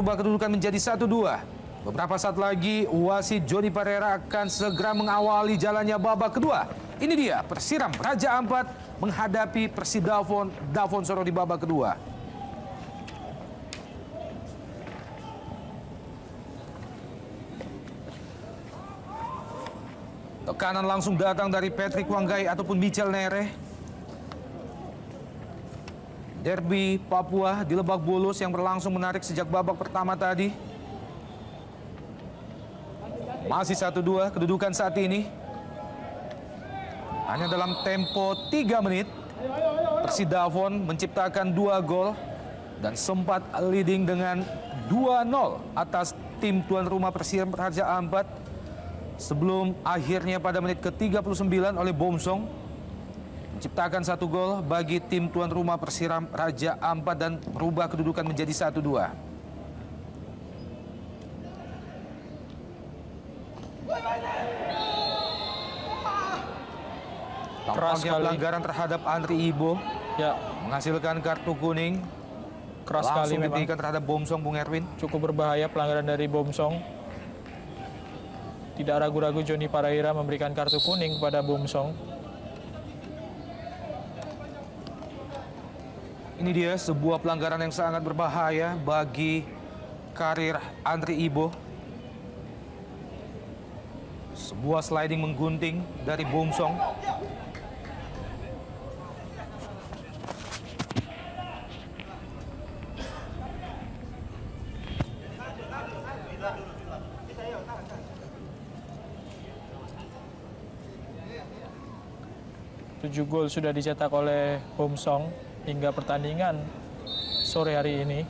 merubah kedudukan menjadi 1-2. Beberapa saat lagi wasit Johnny Pereira akan segera mengawali jalannya babak kedua. Ini dia Persiram Raja Ampat menghadapi Persidafon Davonsoro di babak kedua. Tekanan langsung datang dari Patrick Wanggai ataupun Michel Nere. Derby Papua di Lebak Bulus yang berlangsung menarik sejak babak pertama tadi. Masih 1-2 kedudukan saat ini. Hanya dalam tempo 3 menit, Persidafon menciptakan 2 gol dan sempat leading dengan 2-0 atas tim tuan rumah Persiram Raja Ampat. Sebelum akhirnya pada menit ke-39 oleh Bomsong menciptakan 1 gol bagi tim tuan rumah Persiram Raja Ampat dan merubah kedudukan menjadi 1-2. Tampaknya pelanggaran terhadap Andri Ibo menghasilkan kartu kuning. Keras sekali langsung memang. diberikan terhadap Bomsong, Bung Erwin. Cukup berbahaya pelanggaran dari Bomsong. Tidak ragu-ragu Johnny Pereira memberikan kartu kuning kepada Bomsong. Ini dia sebuah pelanggaran yang sangat berbahaya bagi karir Andri Ibo. Sebuah sliding menggunting dari Bomsong. Tujuh gol sudah dicetak oleh Bomsong hingga pertandingan sore hari ini.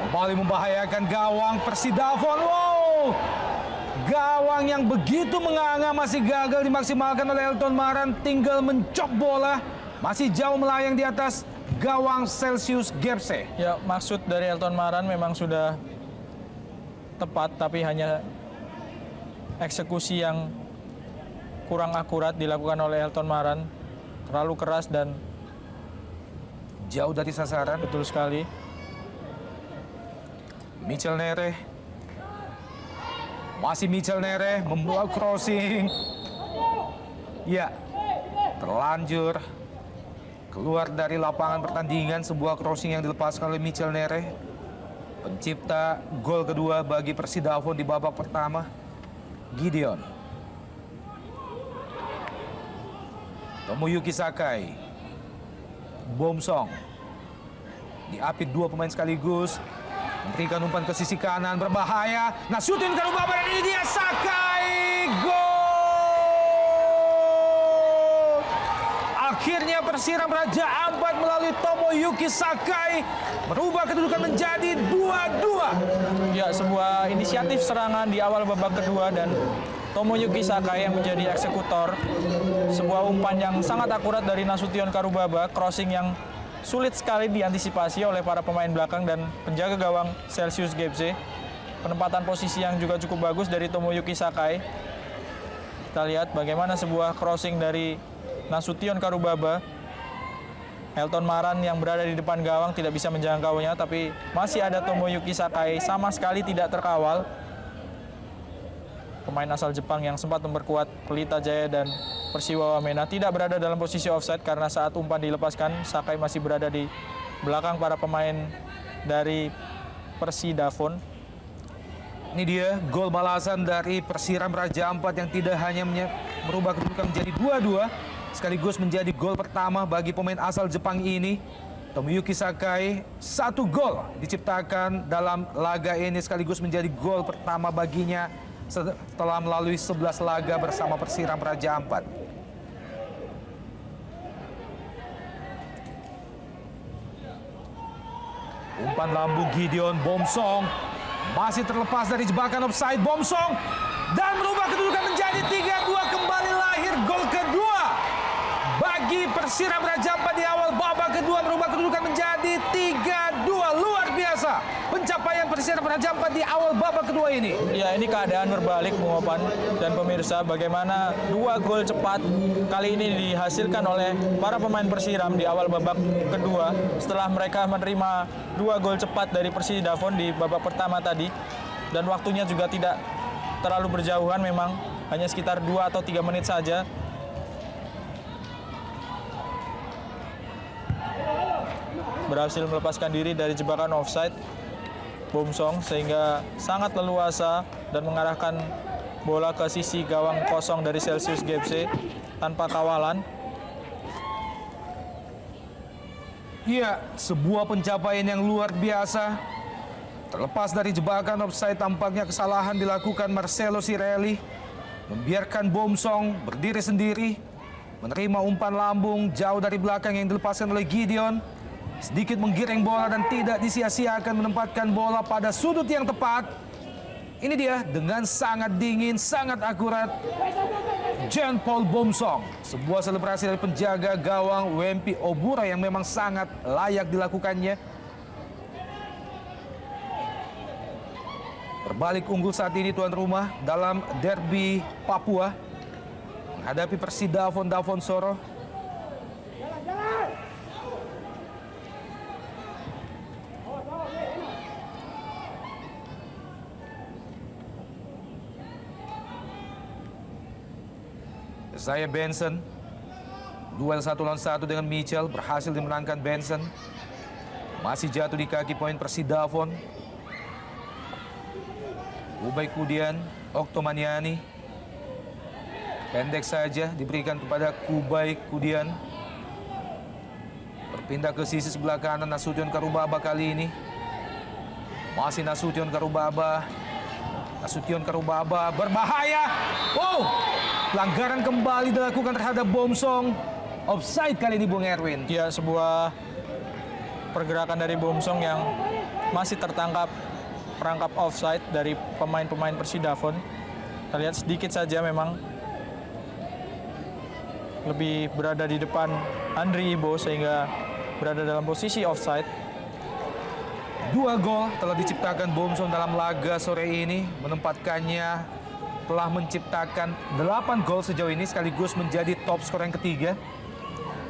Kembali membahayakan gawang Persidafon. Wow! Gawang yang begitu menganga masih gagal dimaksimalkan oleh Elton Maran. Tinggal mencop bola. Masih jauh melayang di atas gawang Celsius Gepse. Ya, maksud dari Elton Maran memang sudah tepat, tapi hanya eksekusi yang kurang akurat dilakukan oleh Elton Maran. Terlalu keras dan jauh dari sasaran. Betul sekali. Michel Nere. Masih Michel Nere membawa crossing. Ya, terlanjur keluar dari lapangan pertandingan. Sebuah crossing yang dilepaskan oleh Michel Nere, pencipta gol kedua bagi Persidafon di babak pertama. Gideon Tomoyuki Sakai, Bomsong diapit 2 pemain sekaligus, memberikan umpan ke sisi kanan, berbahaya. Nasution Karubaba dan ini dia Sakai, gol! Akhirnya Persiram Raja Ampat melalui Tomoyuki Sakai merubah kedudukan menjadi 2-2. Ya, sebuah inisiatif serangan di awal babak kedua dan Tomoyuki Sakai yang menjadi eksekutor. Sebuah umpan yang sangat akurat dari Nasution Karubaba, crossing yang sulit sekali diantisipasi oleh para pemain belakang dan penjaga gawang Celsius Gepse. Penempatan posisi yang juga cukup bagus dari Tomoyuki Sakai. Kita lihat bagaimana sebuah crossing dari Nasution Karubaba. Elton Maran yang berada di depan gawang tidak bisa menjangkaunya, tapi masih ada Tomoyuki Sakai sama sekali tidak terkawal. Pemain asal Jepang yang sempat memperkuat Pelita Jaya dan Persiwa Wamena tidak berada dalam posisi offside karena saat umpan dilepaskan Sakai masih berada di belakang para pemain dari Persidafon. Ini dia gol balasan dari Persiram Raja Ampat yang tidak hanya merubah kedudukan menjadi 2-2, sekaligus menjadi gol pertama bagi pemain asal Jepang ini. Tomoyuki Sakai, 1 gol diciptakan dalam laga ini sekaligus menjadi gol pertama baginya setelah melalui 11 laga bersama Persiram Raja Ampat. Umpan lambung Gideon Bomsong masih terlepas dari jebakan offside. Bomsong dan merubah kedudukan menjadi 3-2. Kembali lahir gol kedua bagi Persiram Raja Ampat di awal babak kedua, merubah kedudukan menjadi 3-2. Luar biasa pencapaian Persib Raja Ampat di awal babak kedua ini. Ya, ini keadaan berbalik Bung Opan dan pemirsa, bagaimana 2 gol cepat kali ini dihasilkan oleh para pemain Persiram di awal babak kedua setelah mereka menerima 2 gol cepat dari Persidafon di babak pertama tadi, dan waktunya juga tidak terlalu berjauhan, memang hanya sekitar 2 atau 3 menit saja. Berhasil melepaskan diri dari jebakan offside Bomsong sehingga sangat leluasa dan mengarahkan bola ke sisi gawang kosong dari Celsius GFC tanpa kawalan. Iya, sebuah pencapaian yang luar biasa. Terlepas dari jebakan offside, tampaknya kesalahan dilakukan Marcelo Sirelli, membiarkan Bomsong berdiri sendiri, menerima umpan lambung jauh dari belakang yang dilepaskan oleh Gideon. Sedikit menggiring bola dan tidak disia-siakan menempatkan bola pada sudut yang tepat. Ini dia dengan sangat dingin, sangat akurat. Jean Paul Bomsong. Sebuah selebrasi dari penjaga gawang Wempi Obura yang memang sangat layak dilakukannya. Berbalik unggul saat ini tuan rumah dalam derby Papua menghadapi Persidafon Davonsoro. Isaiah Benson, duel 1 lawan 1 dengan Mitchell, berhasil dimenangkan Benson. Masih jatuh di kaki poin Persidafon. Ubay Kudian, Oktomaniani. Pendek saja diberikan kepada Kubay Kudian. Berpindah ke sisi sebelah kanan Nasution Karubaba kali ini. Masih Nasution Karubaba. Nasution Karubaba berbahaya. Wow! Pelanggaran kembali dilakukan terhadap Bomsong. Offside kali ini Bung Erwin. Ya, sebuah pergerakan dari Bomsong yang masih tertangkap perangkap offside dari pemain-pemain Persidafon. Kita lihat sedikit saja memang lebih berada di depan Andri Ibo sehingga berada dalam posisi offside. 2 gol telah diciptakan Bomsong dalam laga sore ini, menempatkannya telah menciptakan 8 gol sejauh ini sekaligus menjadi top skor yang ketiga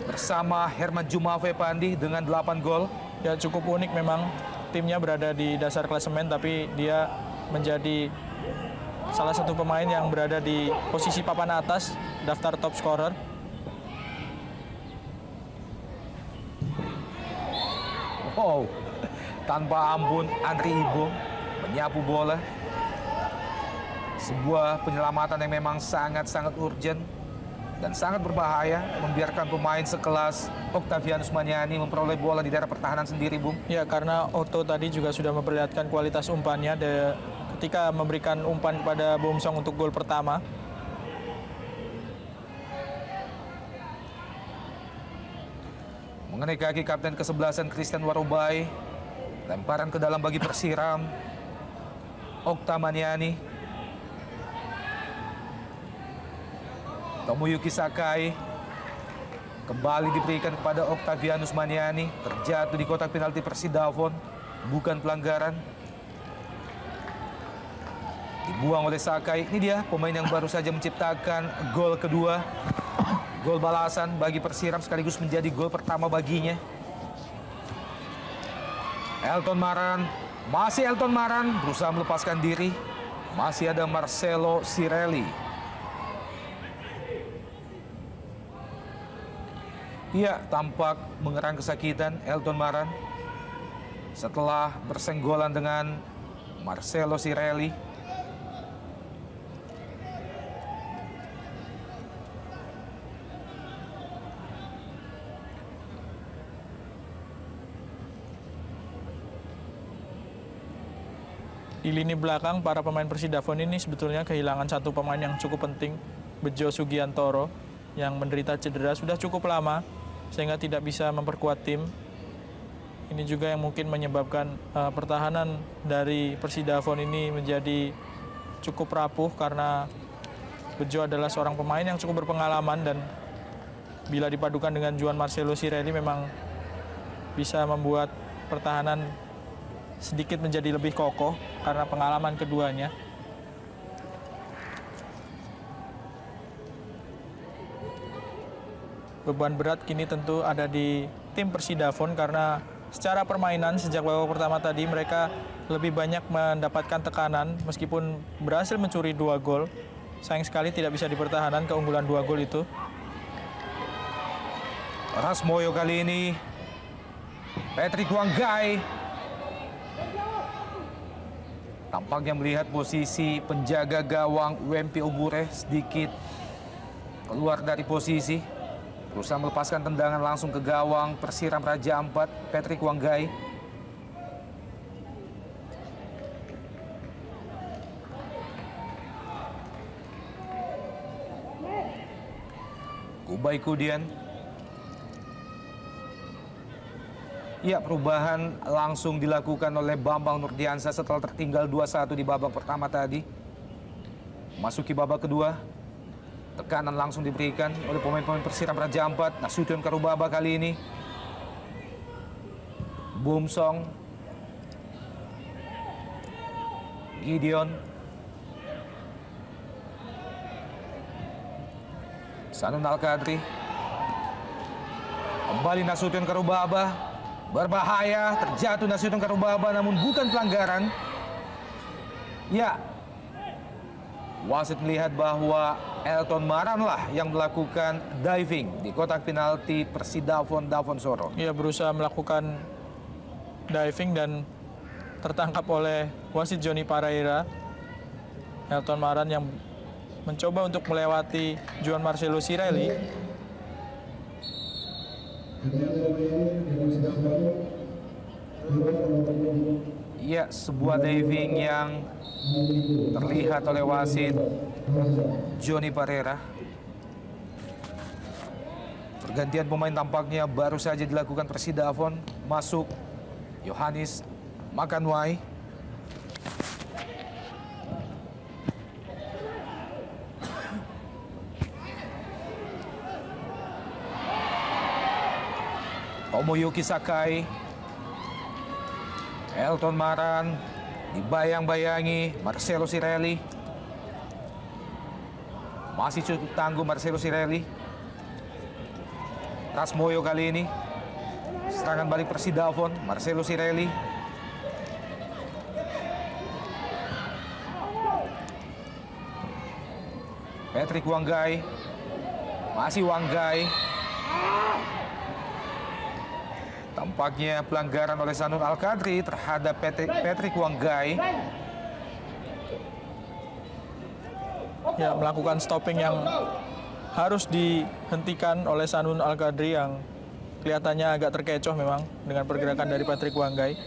bersama Herman Jumafe Pandi dengan 8 gol. Ya, cukup unik memang timnya berada di dasar klasemen tapi dia menjadi salah satu pemain yang berada di posisi papan atas daftar top scorer. Wow, tanpa ampun Andri Ibo menyapu bola. Sebuah penyelamatan yang memang sangat-sangat urgent dan sangat berbahaya, membiarkan pemain sekelas Octavianus Maniani memperoleh bola di daerah pertahanan sendiri, Bung. Ya, karena Otto tadi juga sudah memperlihatkan kualitas umpannya ketika memberikan umpan kepada Bomsong untuk gol pertama. Mengenai kaki kapten ke-11 Christian Warubay, lemparan ke dalam bagi Persiram. Okta Maniani. Tomoyuki Sakai kembali diberikan kepada Octavianus Maniani, terjatuh di kotak penalti Persidafon, bukan pelanggaran. Dibuang oleh Sakai. Ini dia pemain yang baru saja menciptakan gol kedua, gol balasan bagi Persiram sekaligus menjadi gol pertama baginya. Elton Maran, masih Elton Maran berusaha melepaskan diri. Masih ada Marcelo Sirelli. Ia tampak mengerang kesakitan Elton Maran setelah bersenggolan dengan Marcelo Sirelli. Di lini belakang para pemain Persidafon ini sebetulnya kehilangan satu pemain yang cukup penting, Bejo Sugiantoro, yang menderita cedera sudah cukup lama sehingga tidak bisa memperkuat tim. Ini juga yang mungkin menyebabkan pertahanan dari Persidafon ini menjadi cukup rapuh karena Bejo adalah seorang pemain yang cukup berpengalaman dan bila dipadukan dengan Juan Marcelo Sirelli memang bisa membuat pertahanan sedikit menjadi lebih kokoh karena pengalaman keduanya. Beban berat kini tentu ada di tim Persidafon karena secara permainan sejak babak pertama tadi mereka lebih banyak mendapatkan tekanan meskipun berhasil mencuri 2 gol. Sayang sekali tidak bisa dipertahankan keunggulan 2 gol itu. Rasmoyo kali ini. Patrick Wanggai. Tampaknya melihat posisi penjaga gawang Wempi Obure sedikit keluar dari posisi. Berusaha melepaskan tendangan langsung ke gawang Persiram Raja Ampat, Patrick Wanggai. Kubai Kudian. Ya, perubahan langsung dilakukan oleh Bambang Nurdiansyah setelah tertinggal 2-1 di babak pertama tadi. Masuki babak kedua. Tekanan langsung diberikan oleh pemain-pemain Persiram Raja Ampat. Nasution Karubaba kali ini. Bumsong. Gideon. Sanun Al-Kadri. Kembali Nasution Karubaba. Berbahaya. Terjatuh Nasution Karubaba namun bukan pelanggaran. Ya. Wasit melihat bahwa Elton Maran lah yang melakukan diving di kotak penalti Persidafon Davonsoro. Ia berusaha melakukan diving dan tertangkap oleh wasit Johnny Pareira. Elton Maran yang mencoba untuk melewati Juan Marcelo Sirelli. Ya, sebuah diving yang terlihat oleh wasit Johnny Pareira. Pergantian pemain tampaknya baru saja dilakukan Persidafon. Masuk Yohanes Makanwai. Tomoyuki Sakai. Elton Maran. Dibayang-bayangi Marcelo Sirelli. Masih cukup tangguh Marcelo Sirelli. Rasmoyo kali ini. Serangan balik Persidafon. Marcelo Sirelli. Patrick Wanggai. Masih Wanggai. Tampaknya pelanggaran oleh Sanun Al-Kadri terhadap Patrick Wanggai. Ya, melakukan stopping yang harus dihentikan oleh Sanun Al-Kadri yang kelihatannya agak terkecoh memang dengan pergerakan dari Patrick Wanggai.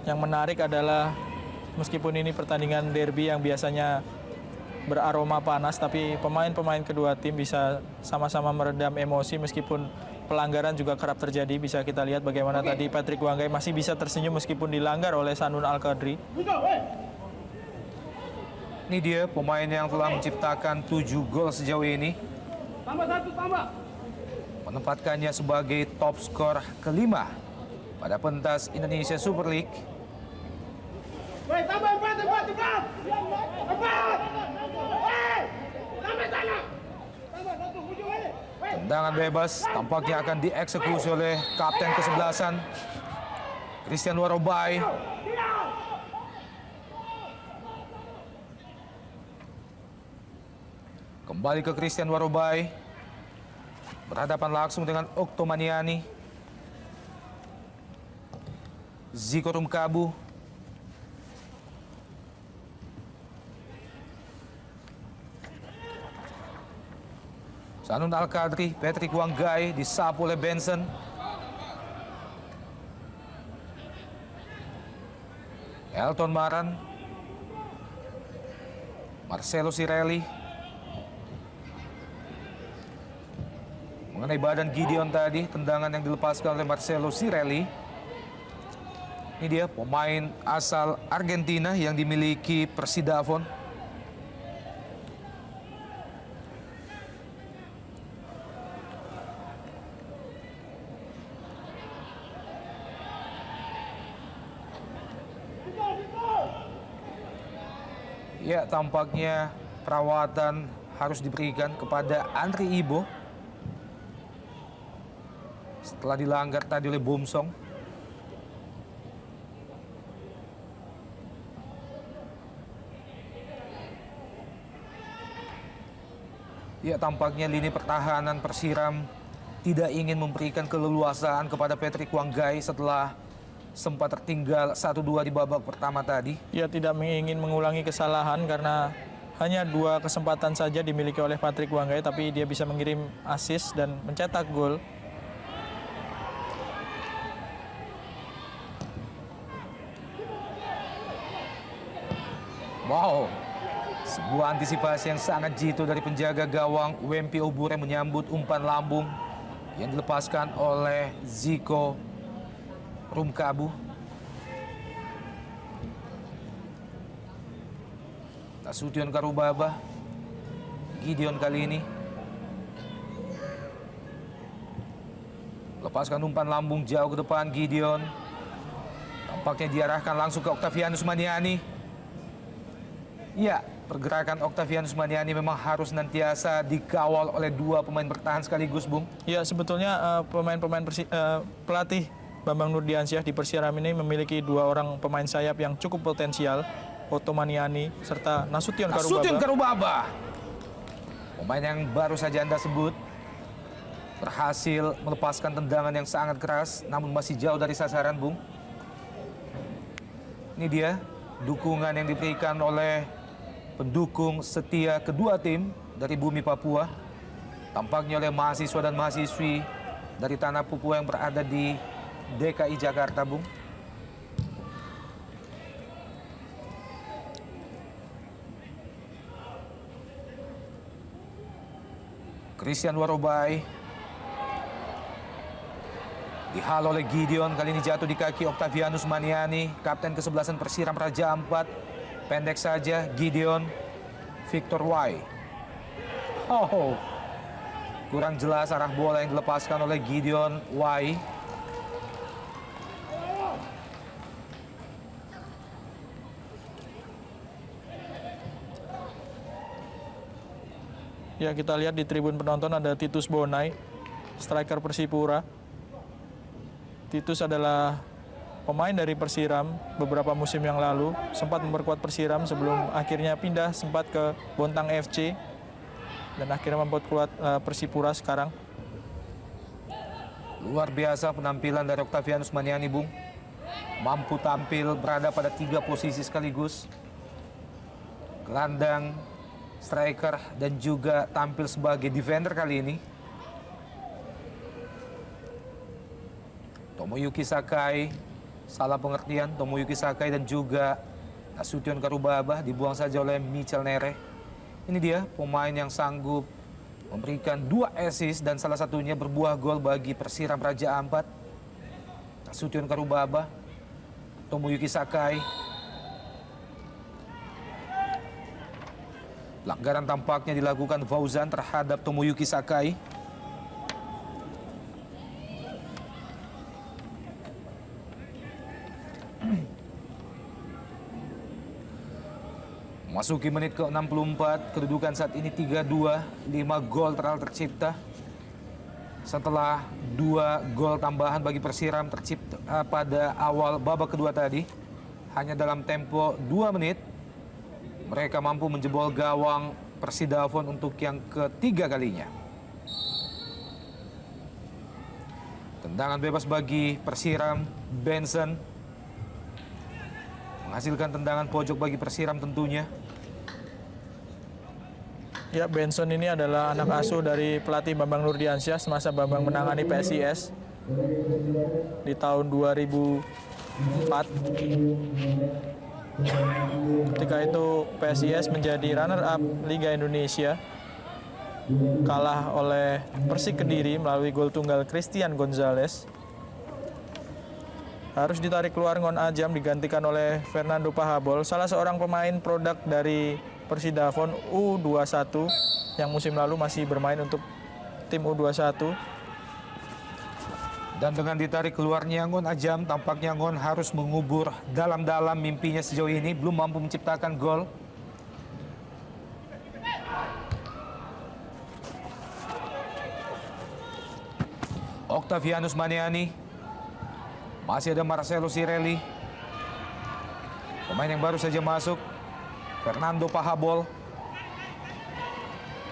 Yang menarik adalah meskipun ini pertandingan derby yang biasanya beraroma panas, tapi pemain-pemain kedua tim bisa sama-sama meredam emosi meskipun pelanggaran juga kerap terjadi. Bisa kita lihat bagaimana tadi Patrick Wanggai masih bisa tersenyum meskipun dilanggar oleh Sanun Al-Kadri. Ini dia pemain yang telah menciptakan 7 gol sejauh ini. Menempatkannya sebagai top skor kelima pada pentas Indonesia Super League. Tendangan bebas tampaknya akan dieksekusi oleh kapten ke-11 Christian Warobai. Kembali ke Christian Warobai. Berhadapan langsung dengan Oktomaniani. Ziko Rumkabu. Sanun Al-Kadri, Patrick Wanggai disapu oleh Benson. Elton Maran. Marcelo Sirelli. Mengenai badan Gideon tadi, tendangan yang dilepaskan oleh Marcelo Sirelli. Ini dia pemain asal Argentina yang dimiliki Persidafon. Ya, tampaknya perawatan harus diberikan kepada Andri Ibo setelah dilanggar tadi oleh Bomsong. Ya, tampaknya lini pertahanan Persiram tidak ingin memberikan keleluasaan kepada Patrick Wanggai setelah sempat tertinggal 1-2 di babak pertama tadi. Ia tidak ingin mengulangi kesalahan karena hanya 2 kesempatan saja dimiliki oleh Patrick Wanggai, tapi dia bisa mengirim assist dan mencetak gol. Wow, sebuah antisipasi yang sangat jitu dari penjaga gawang Wempi Obure menyambut umpan lambung yang dilepaskan oleh Ziko Rumkabu. Nasution Karubaba, Gideon kali ini lepaskan umpan lambung jauh ke depan. Gideon tampaknya diarahkan langsung ke Octavianus Maniani. Ya, pergerakan Octavianus Maniani memang harus nantiasa dikawal oleh 2 pemain bertahan sekaligus, Bung. Ya, sebetulnya pelatih Bambang Nurdiansyah di Persiram ini memiliki 2 orang pemain sayap yang cukup potensial, Otto Maniani serta Nasution Karubaba. Pemain yang baru saja Anda sebut berhasil melepaskan tendangan yang sangat keras, namun masih jauh dari sasaran, Bung. Ini dia dukungan yang diberikan oleh pendukung setia kedua tim dari bumi Papua, tampaknya oleh mahasiswa dan mahasiswi dari tanah Papua yang berada di DKI Jakarta, Bung. Christian Warobai dihalau oleh Gideon, kali ini jatuh di kaki Octavianus Maniani, kapten ke-11 Persiram Raja Ampat. Pendek saja Gideon. Victor Y. Oh, kurang jelas arah bola yang dilepaskan oleh Gideon Y. Ya, kita lihat di tribun penonton ada Titus Bonai, striker Persipura. Titus adalah pemain dari Persiram beberapa musim yang lalu, sempat memperkuat Persiram sebelum akhirnya pindah sempat ke Bontang FC dan akhirnya memperkuat Persipura sekarang. Luar biasa penampilan dari Octavianus Maniani, Bung. Mampu tampil berada pada 3 posisi sekaligus. Gelandang, striker, dan juga tampil sebagai defender kali ini. Tomoyuki Sakai, salah pengertian, Tomoyuki Sakai dan juga Nasution Karubaba dibuang saja oleh Michel Nere. Ini dia pemain yang sanggup memberikan 2 assist dan salah satunya berbuah gol bagi Persiram Raja Ampat. Nasution Karubaba, Tomoyuki Sakai. Pelanggaran tampaknya dilakukan Fauzan terhadap Tomoyuki Sakai. Masuki menit ke-64, kedudukan saat ini 3-2, 5 gol telah tercipta. Setelah 2 gol tambahan bagi Persiram tercipta pada awal babak kedua tadi. Hanya dalam tempo 2 menit, mereka mampu menjebol gawang Persidafon untuk yang ketiga kalinya. Tendangan bebas bagi Persiram, Benson. Menghasilkan tendangan pojok bagi Persiram tentunya. Ya, Benson ini adalah anak asuh dari pelatih Bambang Nurdiansyah semasa Bambang menangani PSIS di tahun 2004. Ketika itu PSIS menjadi runner-up Liga Indonesia, kalah oleh Persik Kediri melalui gol tunggal Christian Gonzalez. Harus ditarik keluar Ngon Ajam digantikan oleh Fernando Pahabol, salah seorang pemain produk dari Persidafon U21 yang musim lalu masih bermain untuk tim U21. Dan dengan ditarik keluarnya Ngon Ajam, tampaknya Ngon harus mengubur dalam-dalam mimpinya sejauh ini, belum mampu menciptakan gol. Octavianus Maniani. Masih ada Marcelo Sirelli. Pemain yang baru saja masuk, Fernando Pahabol.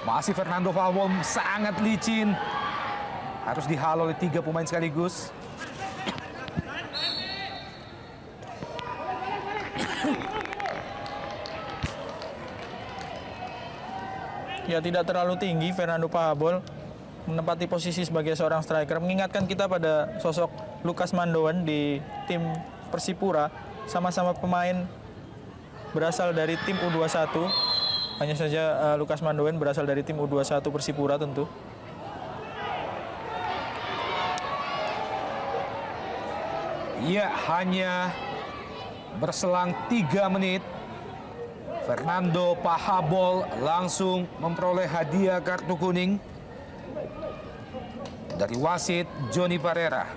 Masih Fernando Pahabol, sangat licin. Harus dihalau oleh 3 pemain sekaligus. Ya, tidak terlalu tinggi Fernando Pahabol, menempati posisi sebagai seorang striker. Mengingatkan kita pada sosok Lukas Mandoan di tim Persipura, sama-sama pemain berasal dari tim U21. Hanya saja Lukas Mandoan berasal dari tim U21 Persipura tentu. Ya, hanya berselang 3 menit. Fernando Pahabol langsung memperoleh hadiah kartu kuning dari wasit Johnny Parera.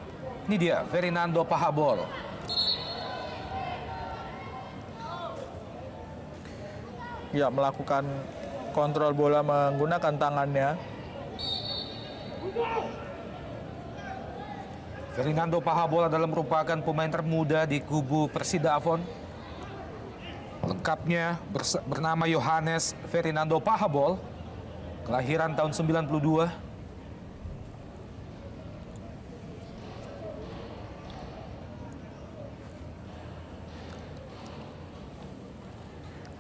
Ini dia Fernando Pahabol. Ya, melakukan kontrol bola menggunakan tangannya. Fernando Pahabol adalah merupakan pemain termuda di kubu Persidafon. Lengkapnya bernama Yohanes Fernando Pahabol, kelahiran tahun 92.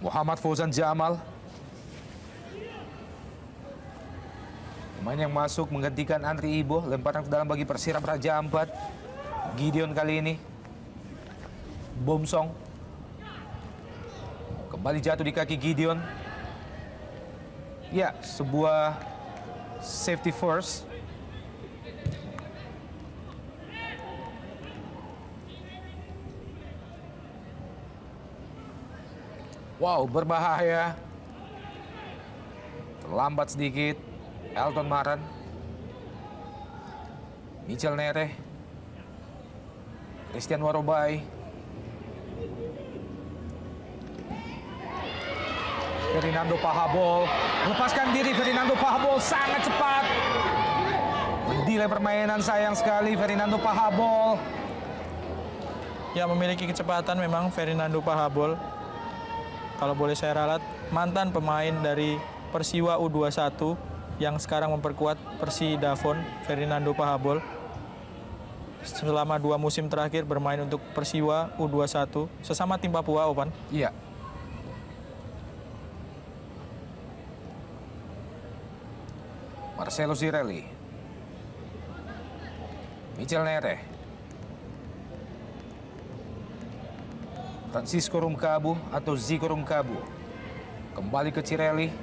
Muhammad Fauzan Jamal, pemain yang masuk menggantikan Andri Ibo. Lemparan ke dalam bagi Persiram Raja Ampat. Gideon kali ini. Bomsong kembali jatuh di kaki Gideon. Ya, sebuah safety first. Wow, berbahaya. Terlambat sedikit. Elton Maran. Michel Nere. Christian Warobai. Fernando Pahabol melepaskan diri. Fernando Pahabol sangat cepat. Mendelay permainan, sayang sekali Fernando Pahabol. Ya, memiliki kecepatan memang Fernando Pahabol. Kalau boleh saya ralat, mantan pemain dari Persiwa U21 yang sekarang memperkuat Persidafon, Fernando Pahabol. Selama 2 musim terakhir bermain untuk Persiwa U21, sesama tim Papua, Opan. Iya. Marcelo Sirelli. Michel Nere. Francisco Rumkabu atau Zico Rumkabu. Kembali ke Cirelli.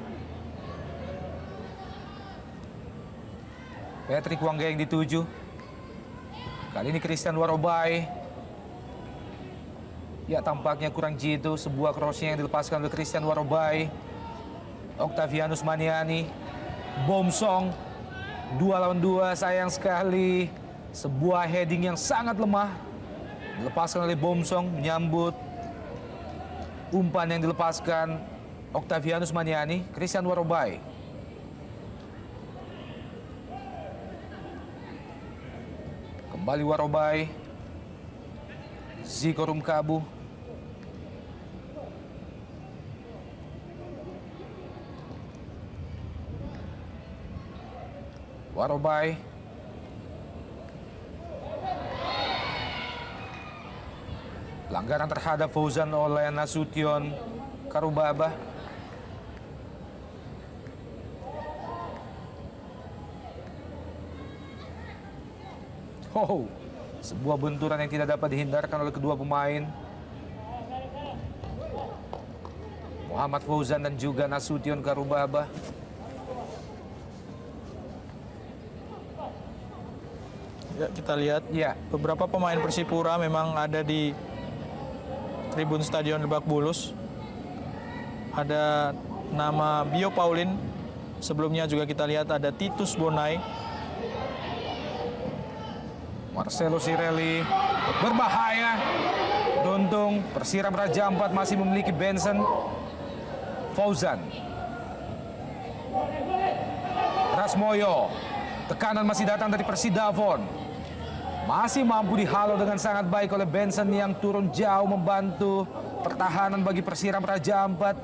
Patrick Wangga yang dituju. Kali ini Christian Warobai. Ya, tampaknya kurang jitu. Sebuah crossing yang dilepaskan oleh Christian Warobai. Octavianus Maniani. Bomsong. 2 lawan 2, sayang sekali. Sebuah heading yang sangat lemah. Dilepaskan oleh Bomsong, menyambut umpan yang dilepaskan Octavianus Maniani. Christian Warobai. Kembali Warobai. Zico Rumkabu. Warobai. Pelanggaran terhadap Fauzan oleh Nasution Karubaba. Oh, sebuah benturan yang tidak dapat dihindarkan oleh kedua pemain. Muhammad Fauzan dan juga Nasution Karubaba. Ya, kita lihat Ya, beberapa pemain Persipura memang ada di tribun Stadion Lebak Bulus. Ada nama Bio Paulin. Sebelumnya juga kita lihat ada Titus Bonai. Marcelo Sirelli berbahaya. Beruntung Persiram Raja Ampat masih memiliki Benson. Fauzan. Rasmoyo. Tekanan masih datang dari Persidafon. Masih mampu dihalau dengan sangat baik oleh Benson yang turun jauh membantu pertahanan bagi Persiram Raja Ampat.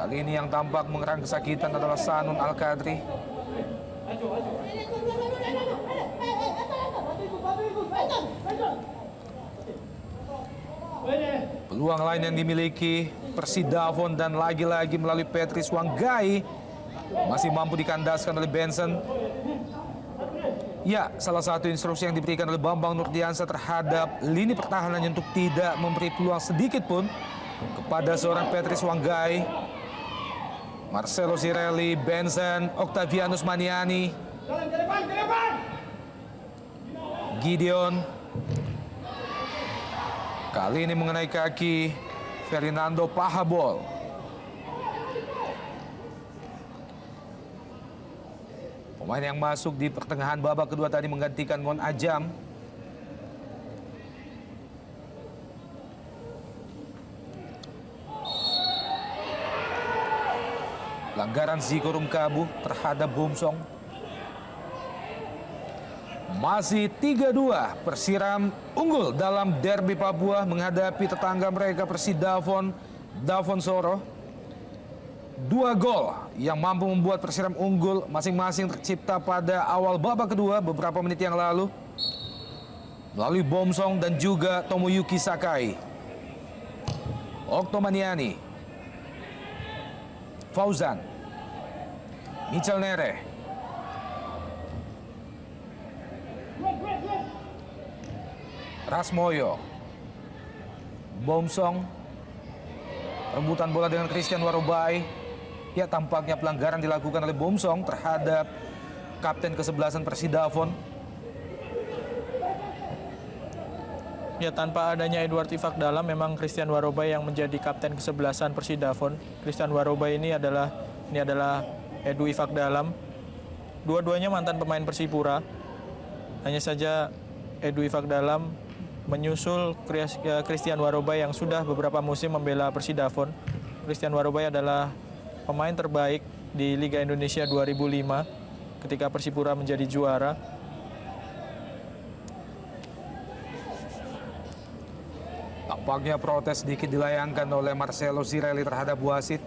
Kali ini yang tampak mengerang kesakitan adalah Sanun Al-Qadri. Peluang lain yang dimiliki Persidafon dan lagi-lagi melalui Patrice Wanggai masih mampu dikandaskan oleh Benson. Ya, salah satu instruksi yang diberikan oleh Bambang Nurdiansyah terhadap lini pertahanannya untuk tidak memberi peluang sedikit pun kepada seorang Patrice Wanggai. Marcelo Cirelli, Benson, Octavianus Maniani, Gideon. Kali ini mengenai kaki Fernando Pahabol. Pemain yang masuk di pertengahan babak kedua tadi menggantikan Mon Ajam. Pelanggaran Ziko Rumkabu terhadap Bomsong. Masih 3-2, Persiram unggul dalam derby Papua menghadapi tetangga mereka Persidafon, Davonsoro. 2 gol yang mampu membuat Persiram unggul masing-masing tercipta pada awal babak kedua beberapa menit yang lalu melalui Bomsong dan juga Tomoyuki Sakai. Oktomaniani, Fauzan, Michel Nere, Rasmoyo, Bomsong, rebutan bola dengan Christian Warobai. Ya, tampaknya pelanggaran dilakukan oleh Bomsong terhadap kapten kesebelasan Persidafon. Ya, tanpa adanya Edward Ifak Dalam, memang Christian Warobai yang menjadi kapten kesebelasan Persidafon. Christian Warobai ini adalah Edu Ifak Dalam. Dua-duanya mantan pemain Persipura. Hanya saja Edu Ifak Dalam menyusul Christian Warobai yang sudah beberapa musim membela Persidafon. Christian Warobai adalah pemain terbaik di Liga Indonesia 2005 ketika Persipura menjadi juara. Tampaknya protes sedikit dilayangkan oleh Marcelo Cirelli terhadap wasit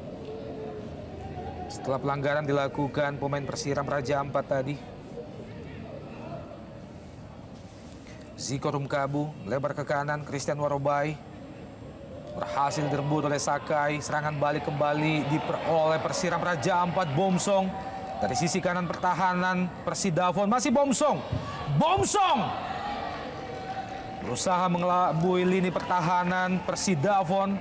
setelah pelanggaran dilakukan pemain Persiram Raja Ampat tadi. Ziko Rumkabu lebar ke kanan, Christian Warobai berhasil direbut oleh Sakai. Serangan balik kembali diperoleh Persiram Raja Ampat. Bomsong dari sisi kanan pertahanan Persidafon, masih Bomsong. Bomsong berusaha mengelabui lini pertahanan Persidafon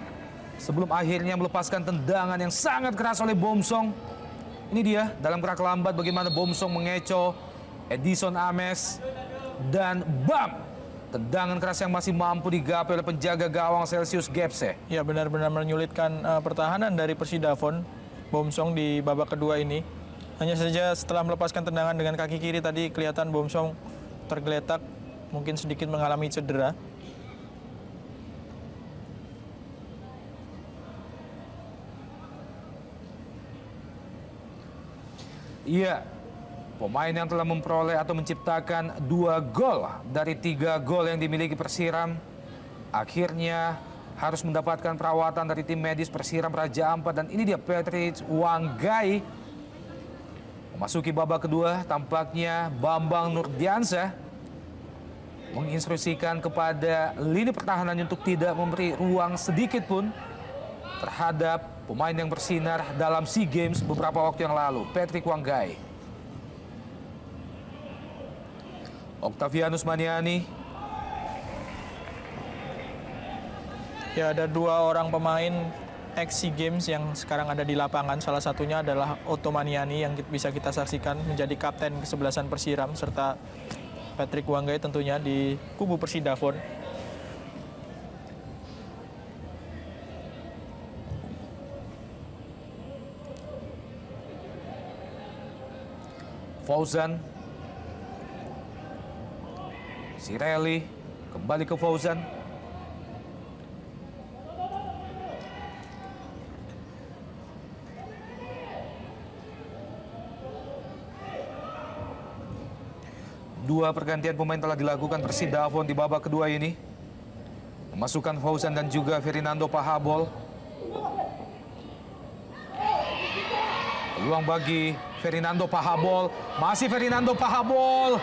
sebelum akhirnya melepaskan tendangan yang sangat keras oleh Bomsong. Ini dia dalam gerak lambat bagaimana Bomsong mengecoh Edison Ames dan bam! Tendangan keras yang masih mampu digapai oleh penjaga gawang Celsius Gepse. Ya, benar-benar menyulitkan pertahanan dari Persidafon, Bomsong di babak kedua ini. Hanya saja setelah melepaskan tendangan dengan kaki kiri tadi kelihatan Bomsong tergeletak, mungkin sedikit mengalami cedera. Iya, pemain yang telah memperoleh atau menciptakan 2 gol dari 3 gol yang dimiliki Persiram akhirnya harus mendapatkan perawatan dari tim medis Persiram Raja Ampat. Dan ini dia Patrice Wanggai memasuki babak kedua. Tampaknya Bambang Nurdiansyah menginstruksikan kepada lini pertahanan untuk tidak memberi ruang sedikit pun terhadap pemain yang bersinar dalam SEA Games beberapa waktu yang lalu, Patrick Wanggai. Octavianus Maniani. Ya, ada 2 orang pemain ex-SEA Games yang sekarang ada di lapangan. Salah satunya adalah Otto Maniani yang bisa kita saksikan menjadi kapten kesebelasan Persiram, serta Patrick Wanggai tentunya di kubu Persidafon. Fauzan, Cirelli, kembali ke Fauzan. Dua pergantian pemain telah dilakukan Persidafon di babak kedua ini. Memasukkan Fauzan dan juga Fernando Pahabol. Peluang bagi Fernando Pahabol. Masih Fernando Pahabol.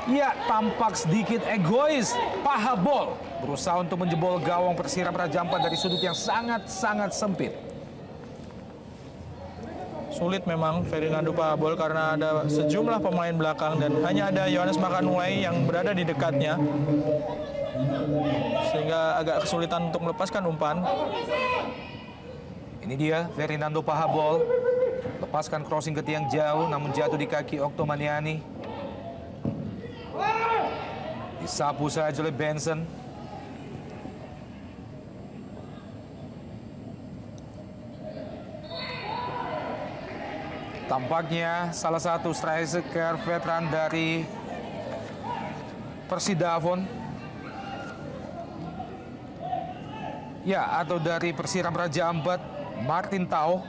Ya, tampak sedikit egois. Pahabol berusaha untuk menjebol gawang Persiram Raja Ampat dari sudut yang sangat-sangat sempit. Sulit memang Fernando Pahabol karena ada sejumlah pemain belakang dan hanya ada Yohanes Makanulai yang berada di dekatnya. Sehingga agak kesulitan untuk melepaskan umpan. Ini dia Fernando Pahabol. Lepaskan crossing ke tiang jauh namun jatuh di kaki Oktomaniani. Disapu saja oleh Benson. Tampaknya salah satu striker veteran dari Persidafon. Ya, atau dari Persiram Raja Ampat, Martin Tau.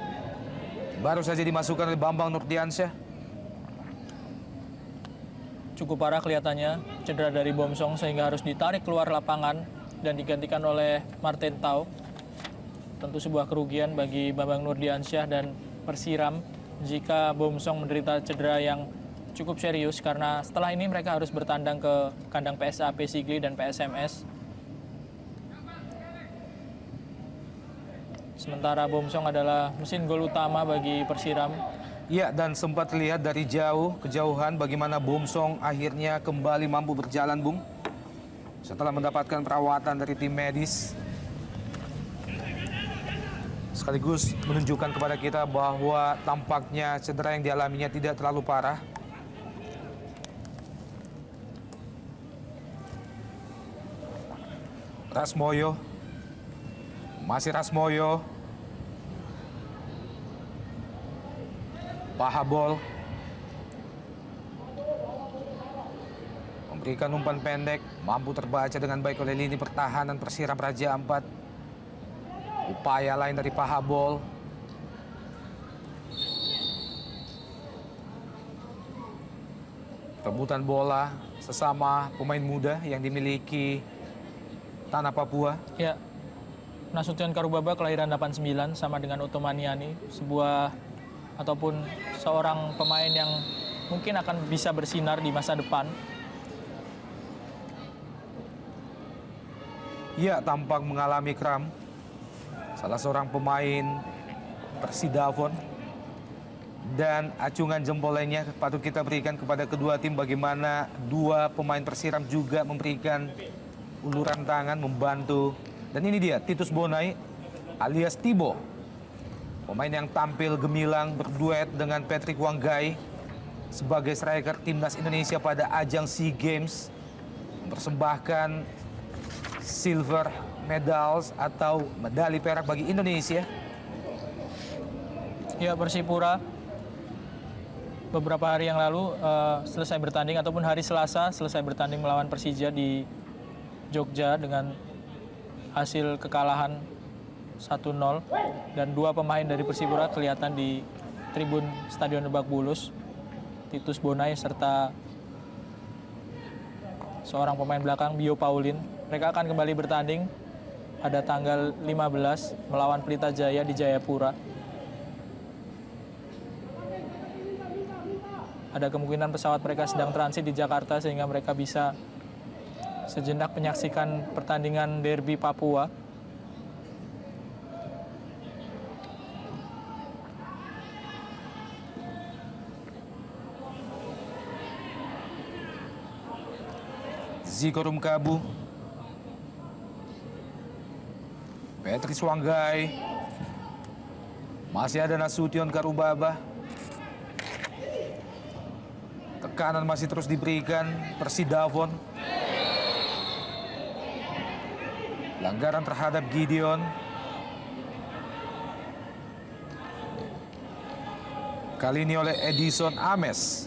Baru saja dimasukkan oleh Bambang Nurdiansyah. Cukup parah kelihatannya, cedera dari Bomsong sehingga harus ditarik keluar lapangan dan digantikan oleh Martin Tau. Tentu sebuah kerugian bagi Bambang Nurdiansyah dan Persiram jika Bomsong menderita cedera yang cukup serius karena setelah ini mereka harus bertandang ke kandang PSAP Sigli dan PSMS. Sementara Bomsong adalah mesin gol utama bagi Persiram. Ya, dan sempat terlihat dari kejauhan bagaimana Bomsong akhirnya kembali mampu berjalan, Bung. Setelah mendapatkan perawatan dari tim medis. Sekaligus menunjukkan kepada kita bahwa tampaknya cedera yang dialaminya tidak terlalu parah. Rasmoyo. Masih Rasmoyo. Pahabol. Memberikan umpan pendek, mampu terbaca dengan baik oleh lini pertahanan Persiram Raja Ampat. Upaya lain dari Pahabol. Rebutan bola sesama pemain muda yang dimiliki Tanah Papua. Ya, Nasution Karubaba kelahiran 89 sama dengan Ottomaniani, sebuah ataupun seorang pemain yang mungkin akan bisa bersinar di masa depan. Ya, tampak mengalami kram. Salah seorang pemain Persidafon. Dan acungan jempol lainnya patut kita berikan kepada kedua tim bagaimana dua pemain Persiram juga memberikan uluran tangan membantu. Dan ini dia Titus Bonai alias Tibo. Pemain yang tampil gemilang berduet dengan Patrick Wanggai sebagai striker timnas Indonesia pada ajang SEA Games. Mempersembahkan silver medals atau medali perak bagi Indonesia. Ya, Persipura beberapa hari yang lalu selesai bertanding ataupun hari Selasa selesai bertanding melawan Persija di Jogja dengan hasil kekalahan 1-0 dan dua pemain dari Persipura kelihatan di tribun Stadion Lebak Bulus, Titus Bonai serta seorang pemain belakang Bio Paulin. Mereka akan kembali bertanding pada tanggal 15 melawan Pelita Jaya di Jayapura. Ada kemungkinan pesawat mereka sedang transit di Jakarta sehingga mereka bisa sejenak menyaksikan pertandingan derby Papua. Ziko Rumkabu. Patrick Wanggai. Masih ada Nasution Karubaba. Tekanan masih terus diberikan Persidafon. Pelanggaran terhadap Gideon. Kali ini oleh Edison Ames.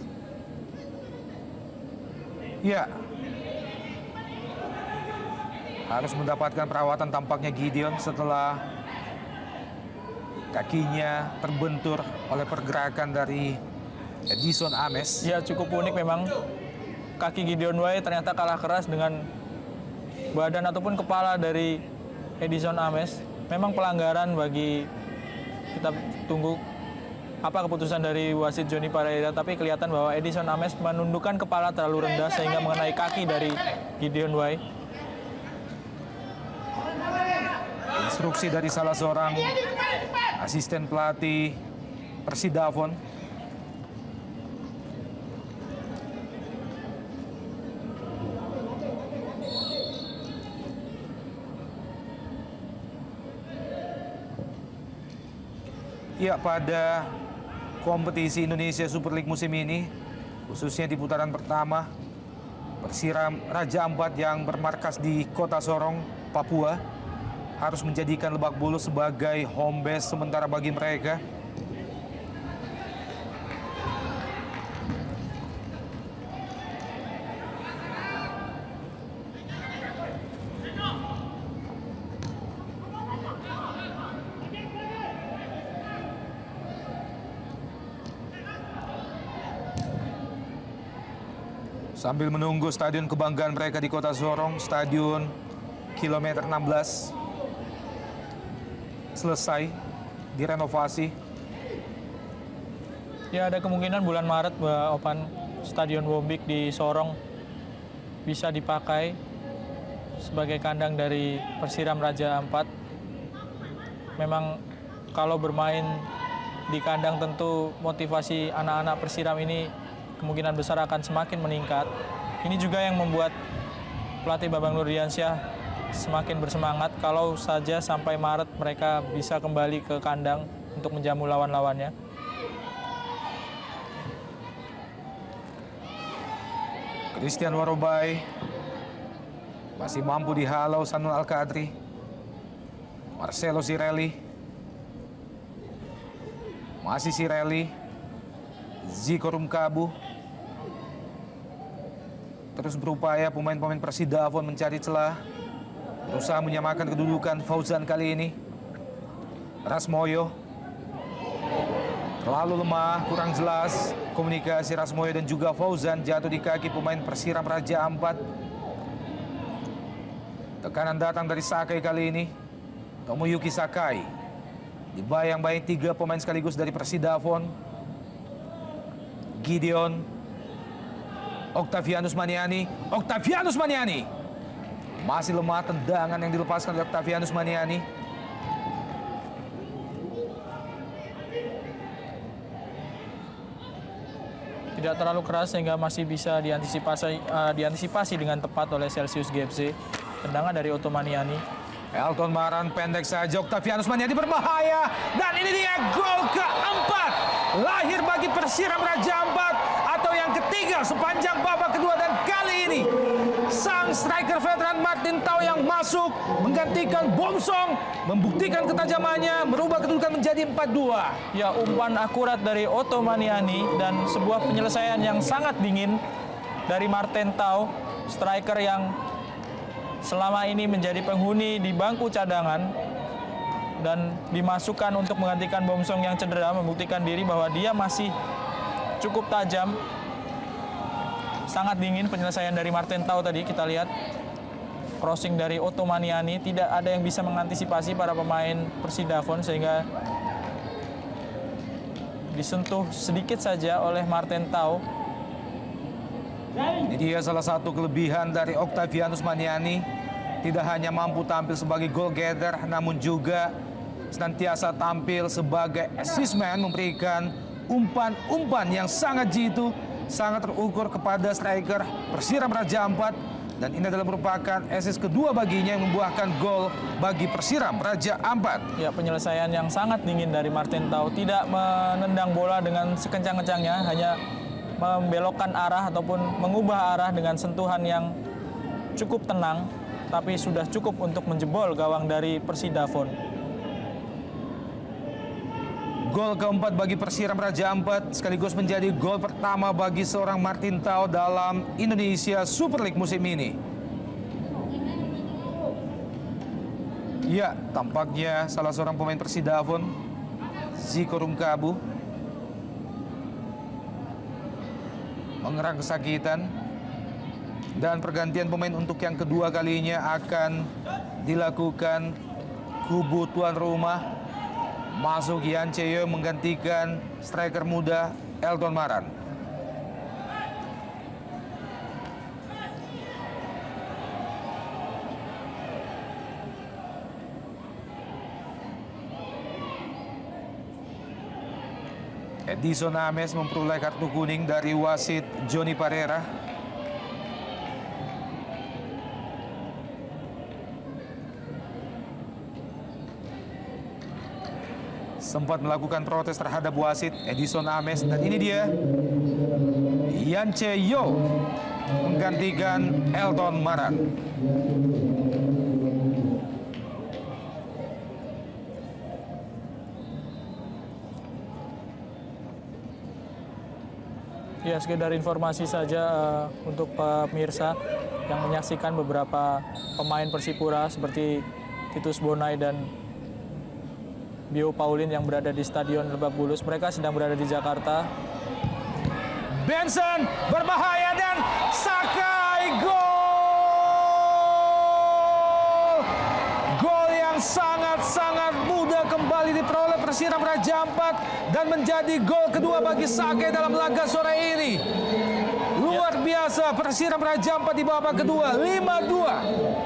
Ya. Harus mendapatkan perawatan tampaknya Gideon setelah kakinya terbentur oleh pergerakan dari Edison Ames. Ya, cukup unik memang kaki Gideon Wai ternyata kalah keras dengan badan ataupun kepala dari Edison Ames. Memang pelanggaran bagi kita tunggu apa keputusan dari wasit Johnny Pereira, tapi kelihatan bahwa Edison Ames menundukkan kepala terlalu rendah sehingga mengenai kaki dari Gideon Wai. Instruksi dari salah seorang asisten pelatih Persidafon. Ya, pada kompetisi Indonesia Super League musim ini, khususnya di putaran pertama, Persiram Raja Ampat yang bermarkas di Kota Sorong, Papua, harus menjadikan Lebak Bulus sebagai home base sementara bagi mereka. Sambil menunggu stadion kebanggaan mereka di Kota Sorong, Stadion Kilometer 16 selesai direnovasi. Ya, ada kemungkinan bulan Maret Opan Stadion Wombik di Sorong bisa dipakai sebagai kandang dari Persiram Raja Ampat. Memang kalau bermain di kandang tentu motivasi anak-anak Persiram ini kemungkinan besar akan semakin meningkat. Ini juga yang membuat pelatih Bambang Nurdiansyah semakin bersemangat kalau saja sampai Maret mereka bisa kembali ke kandang untuk menjamu lawan-lawannya. Christian Warobai masih mampu dihalau Sanul Al-Qadri. Marcelo Sirelli. Masih Sirelli. Ziko Rumkabu. Terus berupaya pemain-pemain Persidafon mencari celah. Berusaha menyamakan kedudukan Fauzan kali ini. Rasmoyo. Terlalu lemah, kurang jelas. Komunikasi Rasmoyo dan juga Fauzan jatuh di kaki pemain Persiram Raja Ampat. Tekanan datang dari Sakai kali ini. Tomoyuki Sakai. Dibayang-bayang 3 pemain sekaligus dari Persidafon. Gideon. Octavianus Maniani. Octavianus Maniani. Masih lemah tendangan yang dilepaskan oleh Octavianus Maniani. Tidak terlalu keras sehingga masih bisa diantisipasi dengan tepat oleh Celsius GFC. Tendangan dari Otto Maniani. Elton Maran pendek saja. Octavianus Maniani berbahaya. Dan ini dia gol keempat. Lahir bagi Persiram Raja Ampat. Atau yang ketiga sepanjang babak kedua. Dan kali ini sang striker veteran Martin Tau yang masuk menggantikan Bomsong. Membuktikan ketajamannya. Merubah kedudukan menjadi 4-2. Ya, umpan akurat dari Otto Maniani dan sebuah penyelesaian yang sangat dingin dari Martin Tau, striker yang selama ini menjadi penghuni di bangku cadangan dan dimasukkan untuk menggantikan Bomsong yang cedera, membuktikan diri bahwa dia masih cukup tajam. Sangat dingin penyelesaian dari Martin Tau tadi, kita lihat crossing dari Otto Maniani, tidak ada yang bisa mengantisipasi para pemain Persidafon sehingga disentuh sedikit saja oleh Martin Tau. Ini dia salah satu kelebihan dari Octavianus Maniani. Tidak hanya mampu tampil sebagai goal getter, namun juga senantiasa tampil sebagai assist man, memberikan umpan-umpan yang sangat jitu, sangat terukur kepada striker Persiram Raja Ampat. Dan ini adalah merupakan assist kedua baginya yang membuahkan gol bagi Persiram Raja Ampat. Ya, penyelesaian yang sangat dingin dari Martin Tau, tidak menendang bola dengan sekencang-kencangnya, hanya membelokkan arah ataupun mengubah arah dengan sentuhan yang cukup tenang, tapi sudah cukup untuk menjebol gawang dari Persidafon. Gol keempat bagi Persiram Raja Ampat sekaligus menjadi gol pertama bagi seorang Martin Tau dalam Indonesia Super League musim ini. Ya, tampaknya salah seorang pemain Persidafon, Ziko Rumkabu, mengerang kesakitan. Dan pergantian pemain untuk yang kedua kalinya akan dilakukan kubu tuan rumah. Masuk Yan Chae-yeol menggantikan striker muda Elton Maran. Edison Ames memperoleh kartu kuning dari wasit Johnny Parera. Sempat melakukan protes terhadap wasit Edison Ames, dan ini dia Yan Chae-yeol menggantikan Elton Maran. Ya, sekedar informasi saja untuk pemirsa yang menyaksikan beberapa pemain Persipura seperti Titus Bonai dan Bio Pauline yang berada di Stadion Lebak Bulus. Mereka sedang berada di Jakarta. Benson berbahaya dan Sakai gol! Gol yang sangat-sangat mudah kembali diperoleh Persiram Raja Ampat dan menjadi gol kedua bagi Sakai dalam laga sore ini. Luar biasa, Persiram Raja Ampat di babak kedua 5-2.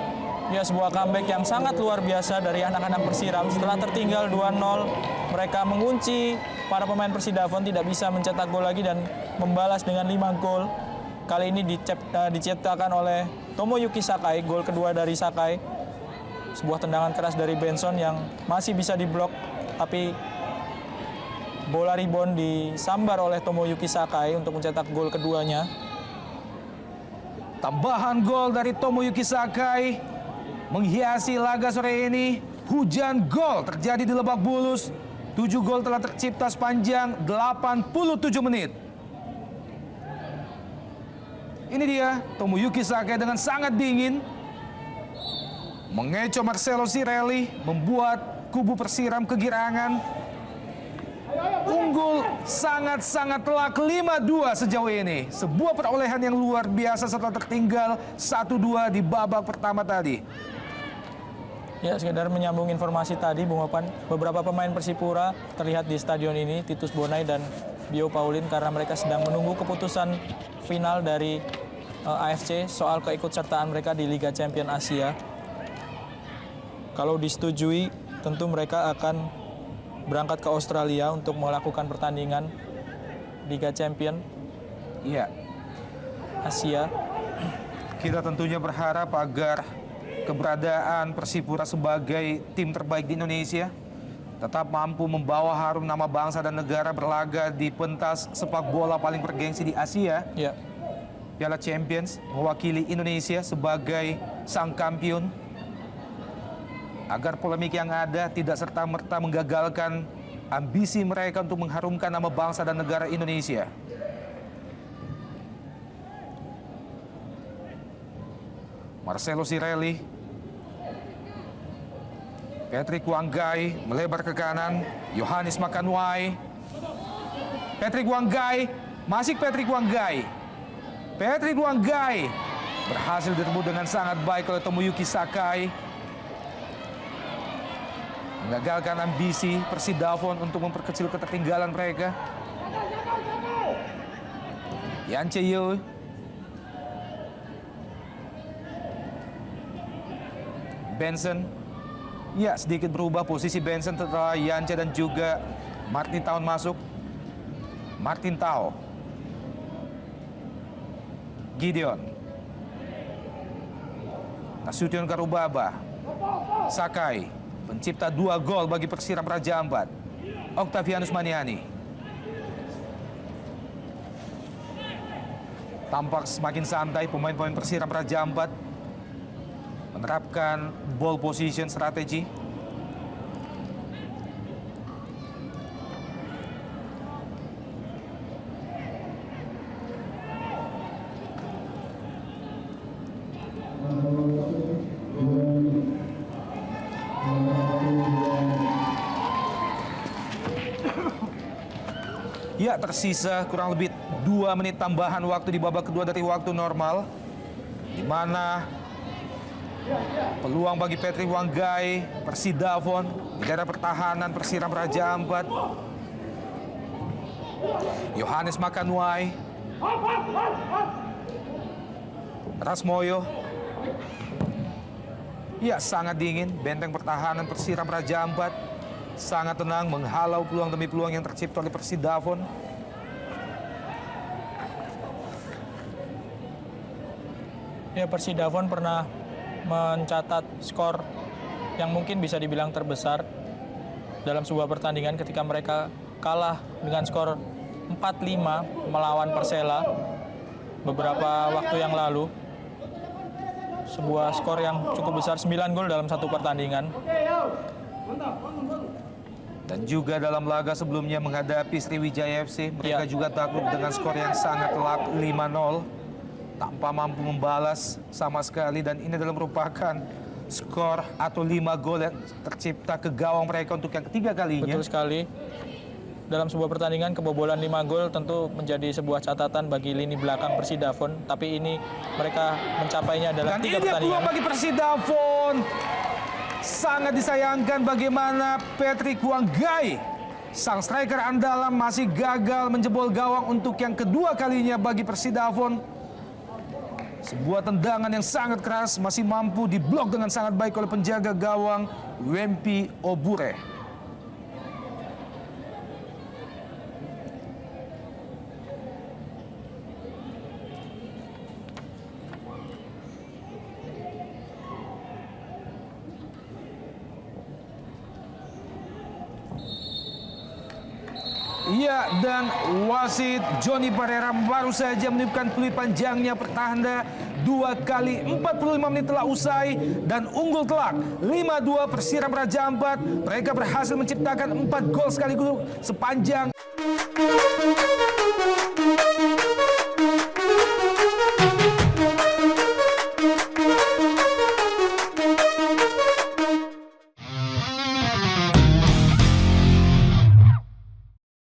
Ya, sebuah comeback yang sangat luar biasa dari anak-anak Persiram. Setelah tertinggal 2-0, mereka mengunci para pemain Persidafon, tidak bisa mencetak gol lagi dan membalas dengan 5 gol. Kali ini diciptakan oleh Tomoyuki Sakai, gol kedua dari Sakai. Sebuah tendangan keras dari Benson yang masih bisa diblok, tapi bola rebound disambar oleh Tomoyuki Sakai untuk mencetak gol keduanya. Tambahan gol dari Tomoyuki Sakai menghiasi laga sore ini. Hujan gol terjadi di Lebak Bulus. 7 gol telah tercipta sepanjang 87 menit. Ini dia Tomoyuki Sakai dengan sangat dingin mengecoh Marcelo Cirelli, membuat kubu Persiram kegirangan. Unggul sangat-sangat telak 5-2 sejauh ini. Sebuah perolehan yang luar biasa setelah tertinggal 1-2 di babak pertama tadi. Ya, sekedar menyambung informasi tadi, Bung Opan, beberapa pemain Persipura terlihat di stadion ini, Titus Bonai dan Bio Pauline, karena mereka sedang menunggu keputusan final dari AFC soal keikutsertaan mereka di Liga Champion Asia. Kalau disetujui, tentu mereka akan berangkat ke Australia untuk melakukan pertandingan Liga Champion Asia. Kita tentunya berharap agar keberadaan Persipura sebagai tim terbaik di Indonesia tetap mampu membawa harum nama bangsa dan negara berlaga di pentas sepak bola paling bergengsi di Asia. Ya. Piala Champions, mewakili Indonesia sebagai sang kampion. Agar polemik yang ada tidak serta-merta menggagalkan ambisi mereka untuk mengharumkan nama bangsa dan negara Indonesia. Marcelo Cirelli, Patrick Wanggai melebar ke kanan, Yohanes Makanwai, Patrick Wanggai, masih Patrick Wanggai. Patrick Wanggai berhasil direbut dengan sangat baik oleh Tomoyuki Sakai, mengagalkan ambisi Persidafon untuk memperkecil ketertinggalan mereka. Yan Chae-yeol, Benson, ya sedikit berubah posisi Benson setelah Yance dan juga Martin Tao masuk. Martin Tao, Gideon, Nasution Karubaba, Sakai, pencipta 2 gol bagi Persiram Raja Ampat, Octavianus Maniani. Tampak semakin santai pemain-pemain Persiram Raja Ampat menerapkan ball position strategi. Ya, tersisa kurang lebih 2 menit tambahan waktu di babak kedua dari waktu normal. di mana peluang bagi Patrick Wanggai, Persidafon di daerah pertahanan Persiram Raja Ampat. Yohanes Makanwai, Rasmoyo. Ya, sangat dingin. Benteng pertahanan Persiram Raja Ampat sangat tenang menghalau peluang demi peluang yang tercipta oleh Persidafon. Ya, Persidafon pernah mencatat skor yang mungkin bisa dibilang terbesar dalam sebuah pertandingan ketika mereka kalah dengan skor 4-5 melawan Persela beberapa waktu yang lalu. Sebuah skor yang cukup besar, 9 gol dalam satu pertandingan. Dan juga dalam laga sebelumnya menghadapi Sriwijaya FC, mereka juga takluk dengan skor yang sangat telak 5-0 tanpa mampu membalas sama sekali, dan ini adalah merupakan skor atau 5 gol yang tercipta ke gawang mereka untuk yang ketiga kalinya. Betul sekali. Dalam sebuah pertandingan kebobolan 5 gol tentu menjadi sebuah catatan bagi lini belakang Persidafon, tapi ini mereka mencapainya dalam 3 Dan ini dia pertandingan. peluang bagi Persidafon. Sangat disayangkan bagaimana Patrick Wanggai, sang striker andalan, masih gagal menjebol gawang untuk yang kedua kalinya bagi Persidafon. Sebuah tendangan yang sangat keras masih mampu diblok dengan sangat baik oleh penjaga gawang Wempi Obure. Iya, dan wasit Johnny Pereira baru saja meniupkan peluit panjangnya pertahanan 2 kali 45 menit telah usai dan unggul telak 5-2 Persiram Raja Ampat. Mereka berhasil menciptakan 4 gol sekaligus sepanjang